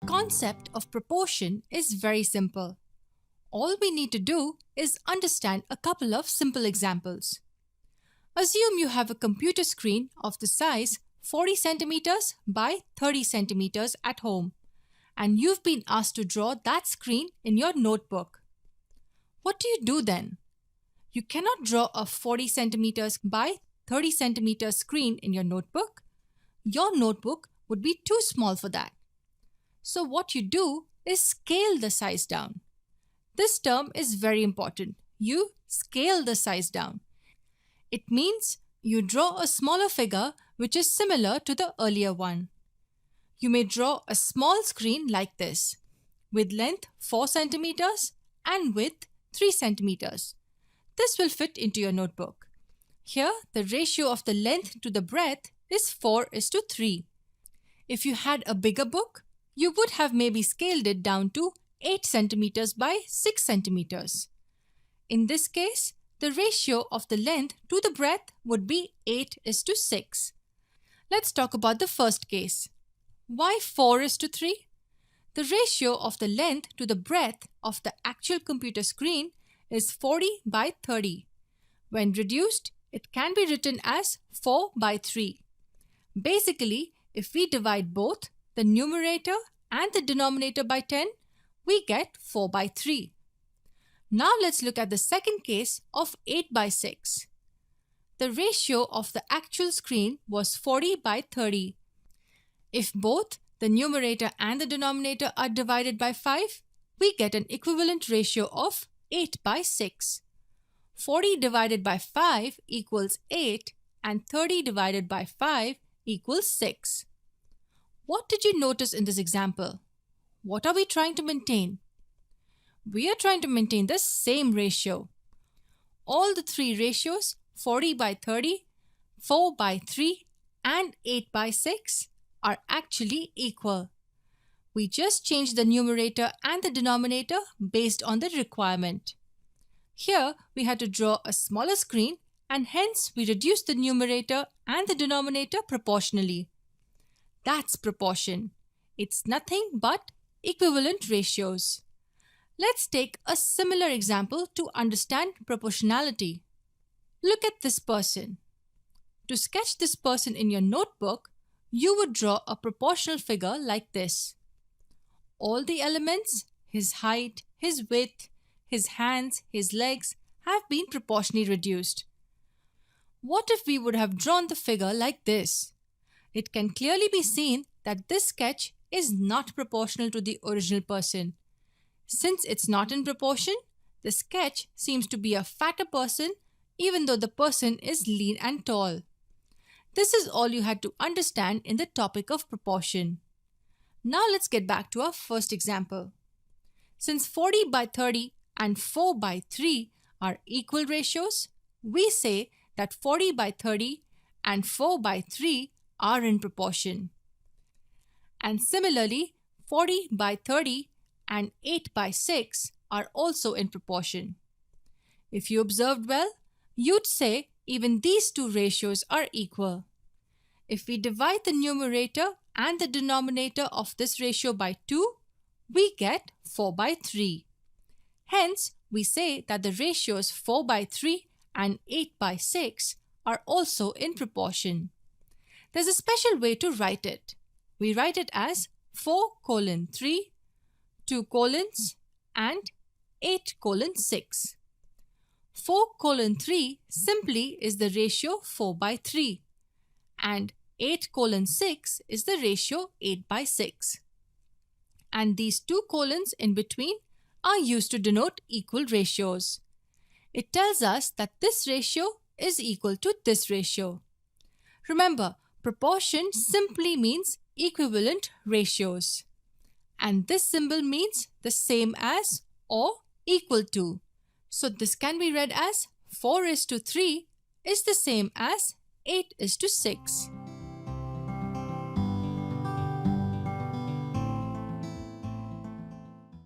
concept of proportion is very simple. All we need to do is understand a couple of simple examples. Assume you have a computer screen of the size 40 centimeters by 30 centimeters at home, and you've been asked to draw that screen in your notebook. What do you do then? You cannot draw a 40 centimeters by 30 centimeters screen in your notebook. Your notebook would be too small for that. So what you do is scale the size down. This term is very important. You scale the size down. It means you draw a smaller figure which is similar to the earlier one. You may draw a small screen like this, with length 4 centimeters and width 3 centimeters. This will fit into your notebook. Here, the ratio of the length to the breadth is 4:3. If you had a bigger book, you would have maybe scaled it down to 8 centimeters by 6 centimeters. In this case, the ratio of the length to the breadth would be 8:6. Let's talk about the first case. Why 4:3? The ratio of the length to the breadth of the actual computer screen is 40 by 30. When reduced, it can be written as 4/3. Basically, if we divide both the numerator and the denominator by 10, we get 4/3. Now let's look at the second case of 8/6. The ratio of the actual screen was 40 by 30. If both the numerator and the denominator are divided by 5, we get an equivalent ratio of 8/6. 40 divided by 5 equals 8 and 30 divided by 5 equals 6. What did you notice in this example? What are we trying to maintain? We are trying to maintain the same ratio. All the three ratios, 40 by 30, 4/3, and 8/6, are actually equal. We just changed the numerator and the denominator based on the requirement. Here, we had to draw a smaller screen, and hence we reduced the numerator and the denominator proportionally. That's proportion. It's nothing but equivalent ratios. Let's take a similar example to understand proportionality. Look at this person. To sketch this person in your notebook, you would draw a proportional figure like this. All the elements, his height, his width, his hands, his legs, have been proportionally reduced. What if we would have drawn the figure like this? It can clearly be seen that this sketch is not proportional to the original person. Since it's not in proportion, the sketch seems to be a fatter person even though the person is lean and tall. This is all you had to understand in the topic of proportion. Now let's get back to our first example. Since 40 by 30 and 4/3 are equal ratios, we say that 40 by 30 and 4/3 are in proportion. And similarly, 40 by 30 and 8/6 are also in proportion. If you observed well, you'd say even these two ratios are equal. If we divide the numerator and the denominator of this ratio by 2, we get 4/3. Hence, we say that the ratios 4/3 and 8/6 are also in proportion. There's a special way to write it. We write it as 4:3, 2:, and 8:6. 4:3 simply is the ratio 4/3, and 8:6 is the ratio 8/6. And these two colons in between are used to denote equal ratios. It tells us that this ratio is equal to this ratio. Remember, proportion simply means equivalent ratios. And this symbol means the same as or equal to. So this can be read as 4:3 is the same as 8:6.